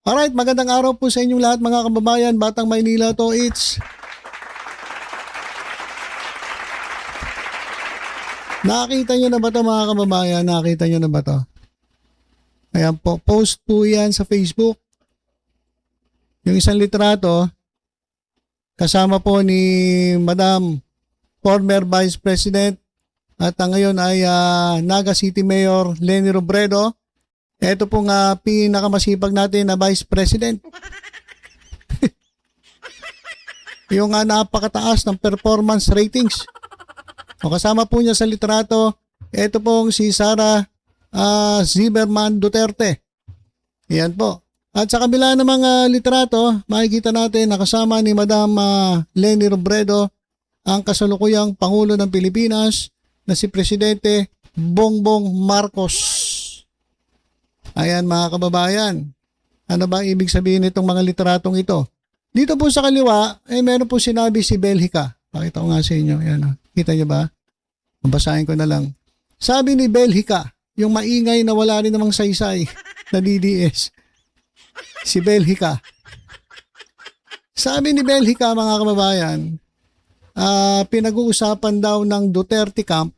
Alright, magandang araw po sa inyong lahat mga kababayan. Batang Maynila to, Nakita nyo na ba to mga kababayan? Nakita nyo na ba to? Ayan po, post po yan sa Facebook. Yung isang litrato, kasama po ni Madam former Vice President at ngayon ay Naga City Mayor Leni Robredo. Ito pong pinakamasipag natin na Vice President. Yung napakataas ng performance ratings. O kasama po niya sa litrato, ito pong si Sara Zimmerman Duterte. Yan po. At sa kabila ng mga litrato, makikita natin na kasama ni Madam Leni Robredo ang kasalukuyang Pangulo ng Pilipinas na si Presidente Bongbong Marcos. Ayan mga kababayan, ano ba ibig sabihin nitong mga litratong ito? Dito po sa kaliwa, meron po sinabi si Belhica. Pakita ko nga sa inyo. Ayan, kita niyo ba? Mabasahin ko na lang. Sabi ni Belhica, yung maingay na wala rin namang saysay na DDS. Si Belhica. Sabi ni Belhica mga kababayan, pinag-uusapan daw ng Duterte Camp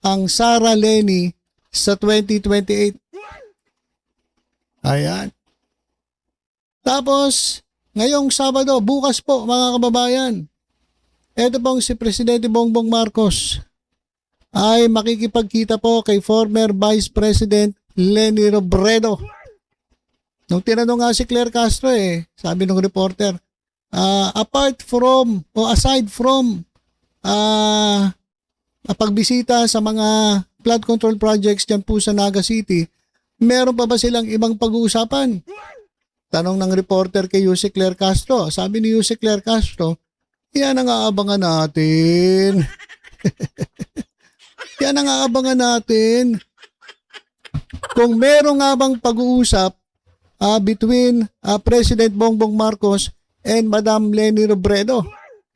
ang Sara Leni sa 2028. Ayan. Tapos, ngayong Sabado, bukas po mga kababayan, ito pong si Presidente Bongbong Marcos ay makikipagkita po kay former Vice President Leni Robredo. Nung tinanong nga si Claire Castro sabi ng reporter, aside from pagbisita sa mga flood control projects dyan po sa Naga City, meron pa ba silang ibang pag-uusapan? Tanong ng reporter kay Yuse Claire Castro. Sabi ni Yuse Claire Castro, yan ang aabangan natin. Yan ang aabangan natin. Kung meron nga bang pag-uusap between President Bongbong Marcos and Madam Leni Robredo,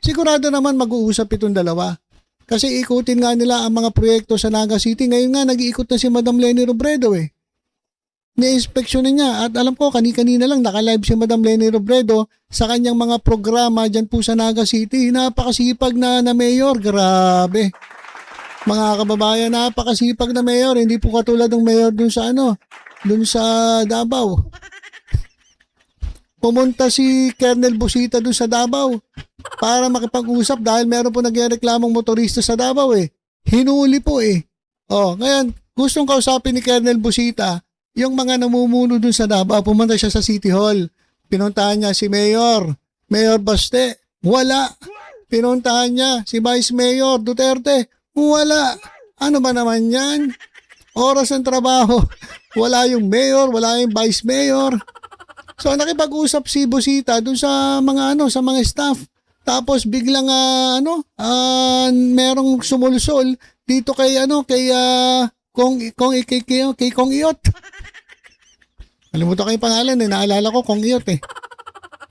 sigurado naman mag-uusap itong dalawa. Kasi ikutin nga nila ang mga proyekto sa Naga City. Ngayon nga, nag-iikot na si Madam Leni Robredo ni-inspeksyonin niya. At alam ko, kani-kanina lang naka-live si Madam Leni Robredo sa kanyang mga programa dyan po sa Naga City. Napakasipag na mayor. Grabe. Mga kababayan, napakasipag na mayor. Hindi po katulad ng mayor dun sa dun sa Davao. Pumunta si Colonel Busita dun sa Davao para makipag-usap dahil meron po nagreklamong motorista sa Davao Hinuli po ngayon, gustong kausapin ni Colonel Busita yung mga namumuno dun sa Davao. Pumunta siya sa City Hall. Pinuntahan niya si Mayor Baste. Wala. Pinuntahan niya si Vice Mayor Duterte. Wala. Ano ba naman yan? Oras ng trabaho. Wala yung Mayor, wala yung Vice Mayor. So nakipag-usap si Busita dun sa mga sa mga staff. Tapos biglang merong sumulsol dito kay Kong Iyot. Kalimutan ko yung pangalan naalala ko Kong Iyot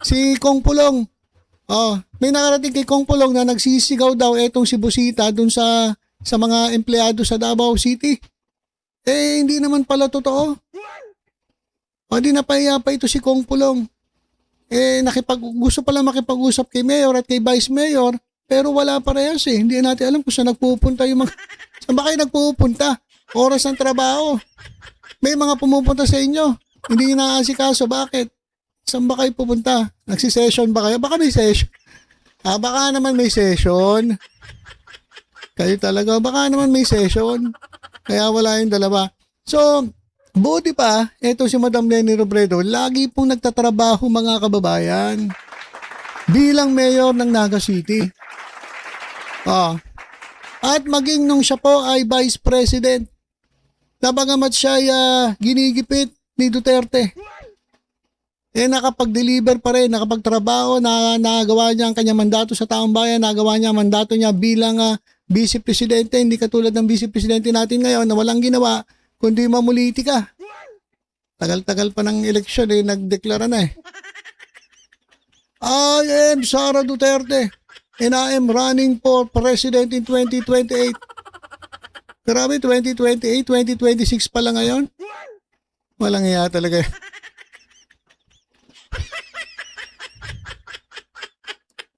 Si Kong Pulong. May nakarating kay Kong Pulong na nagsisigaw daw etong si Busita dun sa mga empleyado sa Davao City. Hindi naman pala totoo. Di napahiya pa ito si Kong Pulong. Gusto pala makipag-usap kay Mayor at kay Vice Mayor, pero wala parehas Hindi natin alam kung saan nagpupunta yung mga... Saan ba kayo nagpupunta? Oras ng trabaho. May mga pumupunta sa inyo. Hindi nyo naaasikaso. Bakit? Saan ba kayo pupunta? Nagsisession ba kayo? Baka may session. Baka naman may session. Kayo talaga. Baka naman may session. Kaya wala yung dalawa. So, buti pa, eto si Madam Leni Robredo, lagi pong nagtatrabaho mga kababayan bilang mayor ng Naga City. At maging nung siya po ay Vice President, nabagamat siya ay ginigipit ni Duterte, nakapag-deliver pa rin, nakapagtrabaho, nagawa niya ang kanyang mandato sa taong bayan, nagawa niya ang mandato niya bilang Vice Presidente, hindi katulad ng Vice Presidente natin ngayon na walang ginawa kundi mamulitika. Tagal-tagal pa ng eleksyon nagdeklara na I am Sara Duterte and I am running for President in 2028. Grabe, 2028, 2026 pa lang ngayon. Walang iya talaga.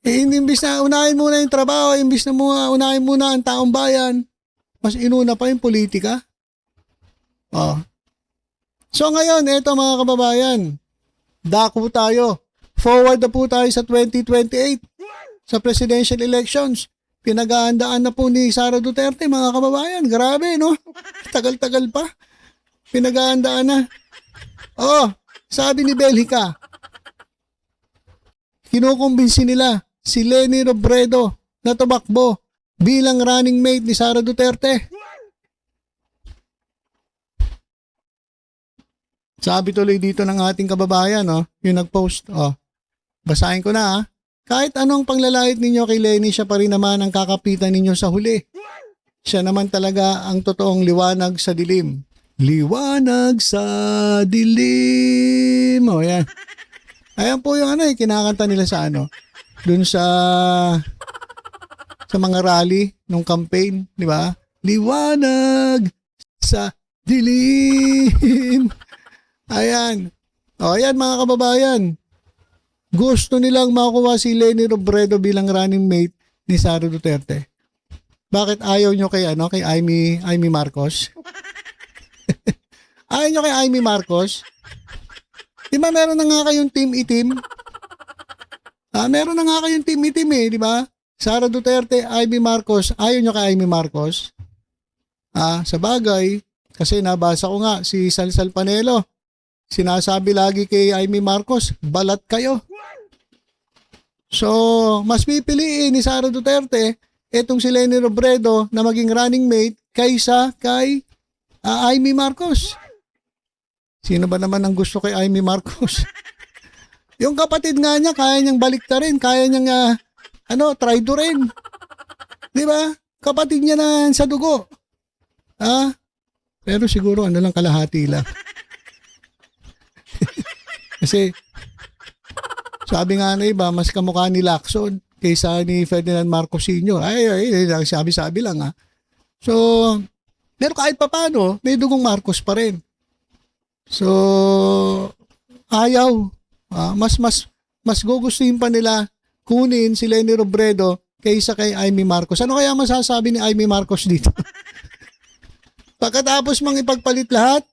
Imbis na unahin muna yung trabaho, imbis na unahin muna ang taong bayan, mas inuna pa yung politika. Oh. So ngayon, eto mga kababayan, dako tayo. Forward na po tayo sa 2028 sa presidential elections. Pinag-aandaan na po ni Sara Duterte, mga kababayan. Grabe, no? Tagal-tagal pa. Pinag-aandaan na. Oh, sabi ni Belhica, kinukumbinsi nila si Leni Robredo na tumakbo bilang running mate ni Sara Duterte. Sabi tuloy dito ng ating kababayan, oh, yung nag-post, oh, basahin ko na, kahit anong panglalait ninyo kay Leni, siya pa rin naman ang kakapitan ninyo sa huli. Siya naman talaga ang totoong liwanag sa dilim. Liwanag sa dilim. O yan. Ayan po yung kinakanta nila sa dun sa mga rally nung campaign, di ba? Liwanag sa dilim. Ayan. O ayan mga kababayan. Gusto nilang makuha si Leni Robredo bilang running mate ni Sara Duterte. Bakit ayaw nyo kay Amy Marcos? Ayaw nyo kay Amy Marcos? Di ba meron na nga kayong team itim? Meron na nga kayong team itim di ba? Sara Duterte, Amy Marcos. Ayaw nyo kay Amy Marcos? Sa bagay, kasi nabasa ko nga si Salsal Panelo. Sinasabi lagi kay Amy Marcos, balat kayo. So, mas pipiliin ni Sara Duterte etong si Leni Robredo na maging running mate kaysa kay Amy Marcos. Sino ba naman ang gusto kay Amy Marcos? Yung kapatid nga niya, kaya niyang baliktarin, kaya niyang traidorin. Di ba? Kapatid niya na sa dugo. Pero siguro lang kalahati lang. Kasi sabi nga na iba, mas kamukha ni Lacson kaysa ni Ferdinand Marcos Sr. Ay, sabi-sabi lang So, pero kahit papano, may dugong Marcos pa rin. So, ayaw. Mas gugustuhin pa nila kunin si Leni Robredo kaysa kay Amy Marcos. Ano kaya masasabi ni Amy Marcos dito? Pagkatapos mong ipagpalit lahat,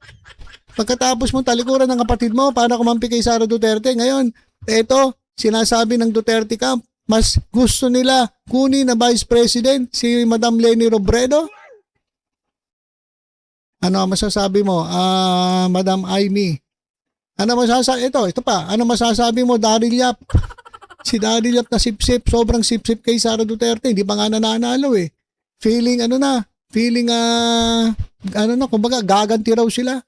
pagkatapos mong talikuran ng kapatid mo para kumampi kay Sara Duterte, ngayon, eto, sinasabi ng Duterte camp, mas gusto nila kunin na Vice President si Madam Leni Robredo? Ano masasabi mo, Madam Amy? Ano masasabi, ito pa, ano masasabi mo, Daryl Yap? Si Daryl Yap na sip-sip, sobrang sip-sip kay Sara Duterte, hindi pa nga nananalo Feeling, kumbaga, gaganti raw sila.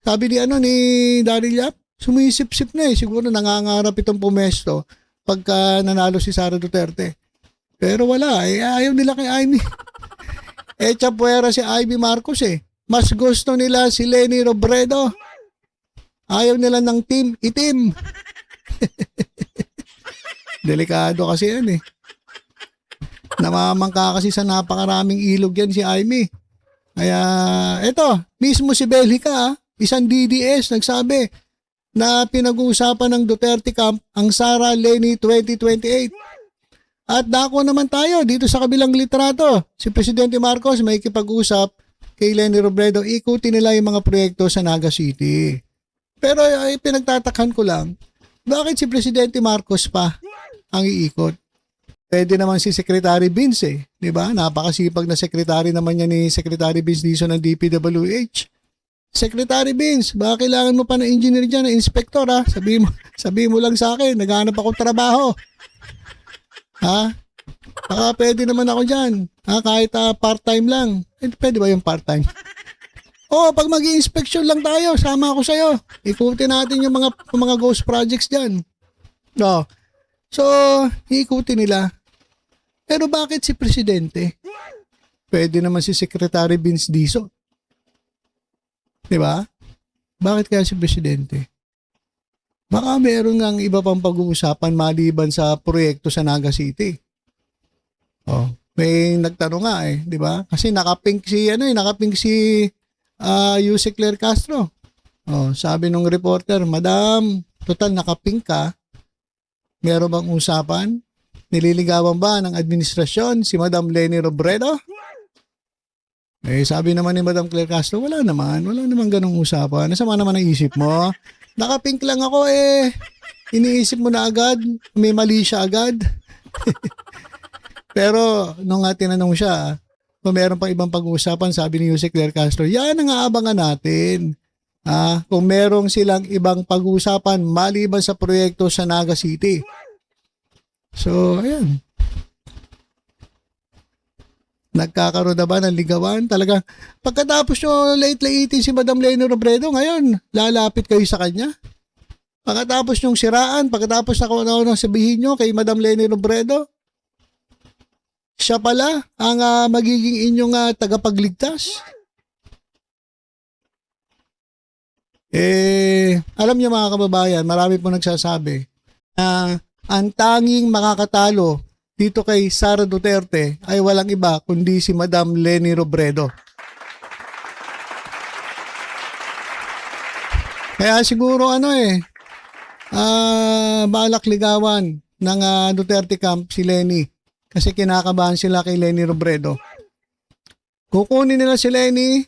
Sabi ni Daryl Yap, sumisip-sip na siguro nangangarap itong pumesto pagka nanalo si Sara Duterte. Pero wala, ayaw nila kay Amy. Chapuera si Amy Marcos Mas gusto nila si Leni Robredo. Ayaw nila ng team itim. Delikado kasi yan Namamangka kasi sa napakaraming ilog yan si Amy. Kaya, eto, mismo si Belhica, isang DDS, nagsabi na pinag-uusapan ng Duterte camp ang Sara Leni 2028. At dako naman tayo dito sa kabilang litrato. Si Presidente Marcos may kipag-usap kay Leni Robredo, ikutin nila yung mga proyekto sa Naga City. Pero pinagtatakhan ko lang, bakit si Presidente Marcos pa ang iikot? Pwede naman si Secretary Vince di ba? Napakasipag na secretary naman niya ni Secretary Vince Dizon ng DPWH. Secretary Vince, baka kailangan mo pa ng engineer dyan, na inspector Sabi mo lang sa akin, naghahanap ako trabaho. Baka pwede naman ako dyan. Kahit part-time lang. Pwede ba yung part-time? Pag mag-i-inspection lang tayo, sama ako sa'yo. Ikutin natin yung mga ghost projects dyan. So, ikutin nila. Pero bakit si Presidente? Pwede naman si Secretary Vince Dizon. Diba? Bakit kaya si Presidente? Baka meron ngang iba pang pag-uusapan maliban sa proyekto sa Naga City. May nagtanong nga di ba? Kasi nakapink si Yuse Claire Castro. Sabi nung reporter, Madam, total nakapink ka. Meron bang usapan? Nililigawan ba ng administrasyon si Madam Leni Robredo? Sabi naman ni Madam Claire Castro, wala naman ganong usapan. Nasama naman ang isip mo. Nakapink lang ako iniisip mo na agad, may mali siya agad. Pero nung tinanong siya, kung meron pang ibang pag-uusapan, sabi ni Jose Claire Castro, yan ang aabangan natin. Kung merong silang ibang pag-uusapan maliban sa proyekto sa Naga City. So, ayan. Nagkakaroon na ba ng ligawan? Talagang, pagkatapos nyo lait-laitin si Madam Leni Robredo, ngayon, lalapit kayo sa kanya? Pagkatapos nyong siraan, pagkatapos na kung ano sabihin nyo kay Madam Leni Robredo, siya pala ang magiging inyong tagapagligtas? Alam niyo mga kababayan, marami po nagsasabi na ang tanging makakatalo dito kay Sara Duterte ay walang iba kundi si Madam Leni Robredo. Kaya siguro balak ligawan ng Duterte camp si Leni kasi kinakabahan sila kay Leni Robredo. Kukunin nila si Leni,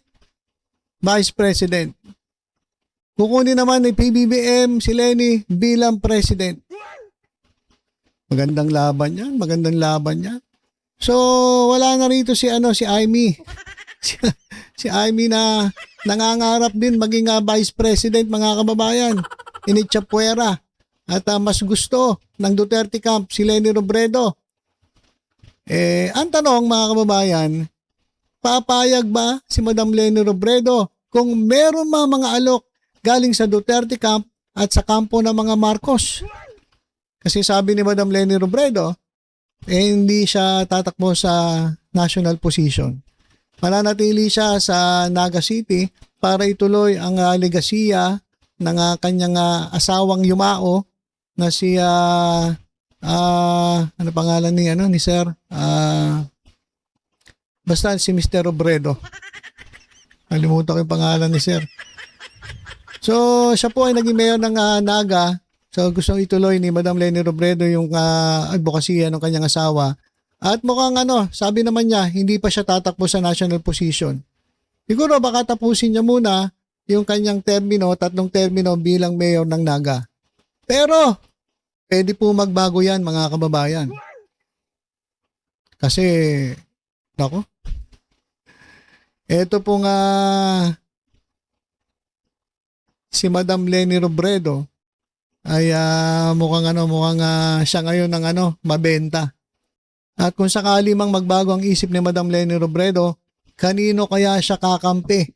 Vice President. Kukunin naman ni PBBM si Leni bilang President. Magandang laban yan. So, wala na rito si Amy. si Amy na nangangarap din maging Vice President, mga kababayan. Initchapuera. At mas gusto ng Duterte camp si Leni Robredo. Ang tanong mga kababayan, papayag ba si Madam Leni Robredo kung meron mga alok galing sa Duterte camp at sa kampo ng mga Marcos? Kasi sabi ni Madam Leni Robredo, hindi siya tatakbo sa national position. Mananatili siya sa Naga City para ituloy ang legasiya ng kanyang asawang yumao na si ano pangalan ni Sir? Basta si Mr. Robredo. Kalimutan ko yung pangalan ni Sir. So, siya po ay naging mayor ng Naga. So, gusto ituloy ni Madam Leni Robredo yung advokasya ng kanyang asawa. At mukhang sabi naman niya, hindi pa siya tatakbo sa national position. Siguro baka tapusin niya muna yung kanyang termino, 3 termino bilang mayor ng Naga. Pero, pwede po magbago yan mga kababayan. Kasi, eto pong si Madam Leni Robredo ay mukhang siya ngayon ng mabenta. At kung sakali mang magbago ang isip ni Madam Leni Robredo, kanino kaya siya kakampi?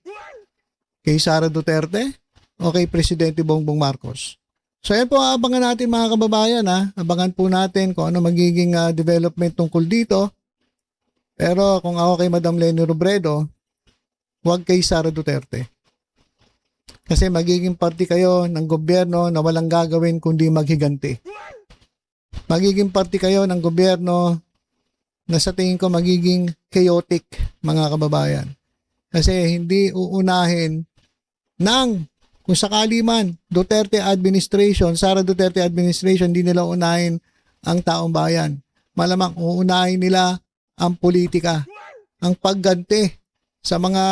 Kay Sara Duterte o kay Presidente Bongbong Marcos? So yan po abangan natin mga kababayan. Abangan po natin kung ano magiging development tungkol dito. Pero kung ako kay Madam Leni Robredo, huwag kay Sara Duterte. Kasi magiging party kayo ng gobyerno na walang gagawin kundi maghiganti. Magiging party kayo ng gobyerno na sa tingin ko magiging chaotic mga kababayan. Kasi hindi uunahin ng kung sakali man Duterte administration, Sara Duterte administration, hindi nila unahin ang taong bayan. Malamang uunahin nila ang politika, ang pagganti sa mga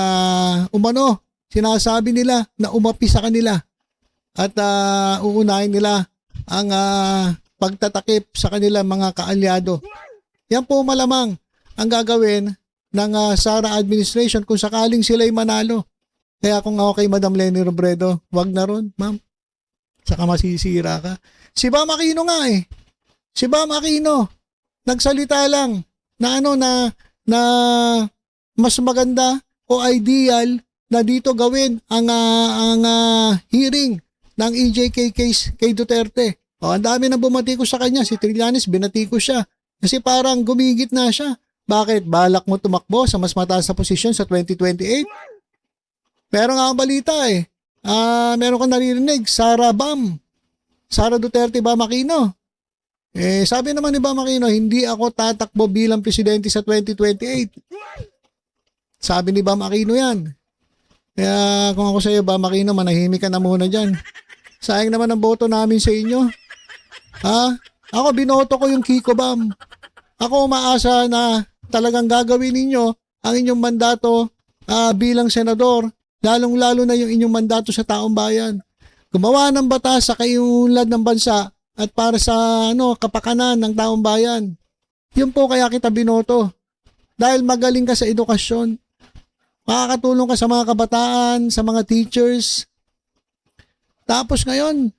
sinasabi nila na umapi sa kanila at uunahin nila ang pagtatakip sa kanilang mga kaalyado. Yan po malamang ang gagawin ng Sara administration kung sakaling sila'y manalo. Kaya kung ako kay Madam Leni Robredo, wag na ron, ma'am. Saka masisira ka. Si Bam Aquino nga Si Bam Aquino, nagsalita lang na na mas maganda o ideal na dito gawin ang hearing ng EJK case kay Duterte. Ang dami nang bumatikos sa kanya. Si Trillanes, binatikos siya. Kasi parang gumigit na siya. Bakit? Balak mo tumakbo sa mas mataas na posisyon sa 2028? Meron nga ang balita meron kang naririnig, Sara Duterte Bam Aquino. Sabi naman ni Bam Aquino, hindi ako tatakbo bilang presidente sa 2028. Sabi ni Bam Aquino yan. Kaya kung ako sa iyo, Bam Aquino, manahimik ka na muna dyan. Sayang naman ang boto namin sa inyo. Ako, binoto ko yung Kiko Bam. Ako umaasa na talagang gagawin ninyo ang inyong mandato bilang senador, lalong-lalo na yung inyong mandato sa taong bayan. Gumawa ng batas sa kaiunlad ng bansa at para sa kapakanan ng taong bayan. Yun po kaya kita binoto. Dahil magaling ka sa edukasyon. Makakatulong ka sa mga kabataan, sa mga teachers. Tapos ngayon,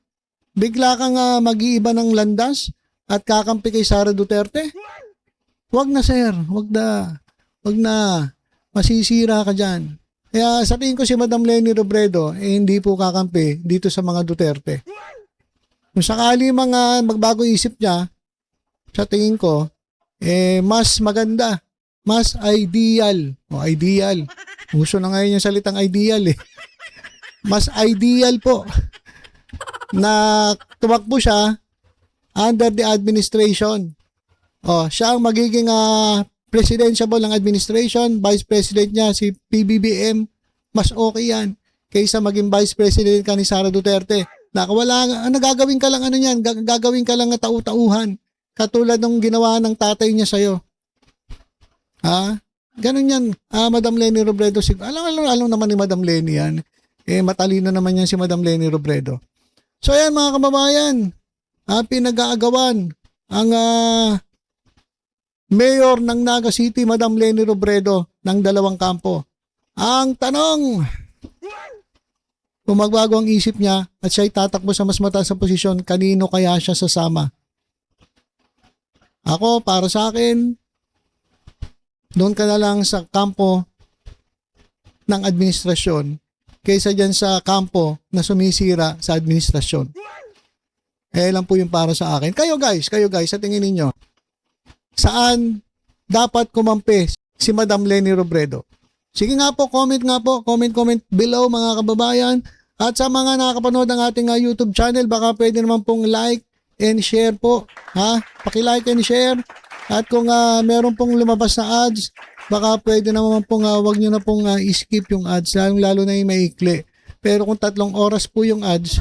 bigla kang mag-iiba ng landas at kakampi kay Sara Duterte. Wag na sir, wag na. Wag na. Masisira ka dyan. Kaya sa tingin ko si Madam Leni Robredo, hindi po kakampi dito sa mga Duterte. Kung sakali mga magbago isip niya, sa tingin ko, mas maganda, mas ideal. Ideal. Gusto na ngayon yung salitang ideal eh. Mas ideal po na tumakbo siya under the administration. Siya ang magiging presidential ng administration, vice president niya si PBBM, mas okay yan kaysa maging vice president ka ni Sara Duterte. Gagawin ka lang gagawin ka lang tau-tauhan katulad ng ginawa ng tatay niya sa'yo. Ganun yan, Madam Leni Robredo. Alam naman ni Madam Leni yan. Matalino naman yan si Madam Leni Robredo. So ayan mga kababayan, pinag-aagawan ang mayor ng Naga City, Madam Leni Robredo, ng dalawang kampo. Ang tanong, kung magbago ang isip niya at siya'y tatakbo sa mas mataas na posisyon, kanino kaya siya sasama? Ako, para sa akin, doon ka na lang sa kampo ng administrasyon kaysa dyan sa kampo na sumisira sa administrasyon. Lang po yung para sa akin. Kayo guys, sa tingin ninyo, saan dapat kumampi si Madam Leni Robredo? Sige nga po, comment below mga kababayan. At sa mga nakakapanood ng ating YouTube channel, baka pwede naman pong like and share po. Paki-like and share. At kung meron pong lumabas na ads, baka pwede naman pong wag nyo na pong skip yung ads, lalo na yung maikli. Pero kung 3 oras po yung ads,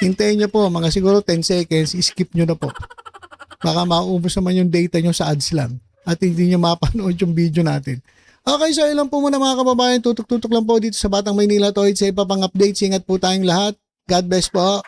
hintayin nyo po, mga siguro 10 seconds, skip nyo na po. Baka maubos naman yung data nyo sa ads lang at hindi nyo mapanood yung video natin. Okay, so ilan po muna mga kababayan, tutok-tutok lang po dito sa Batang Maynila Toid sa iba pang updates. Ingat po tayong lahat. God bless po.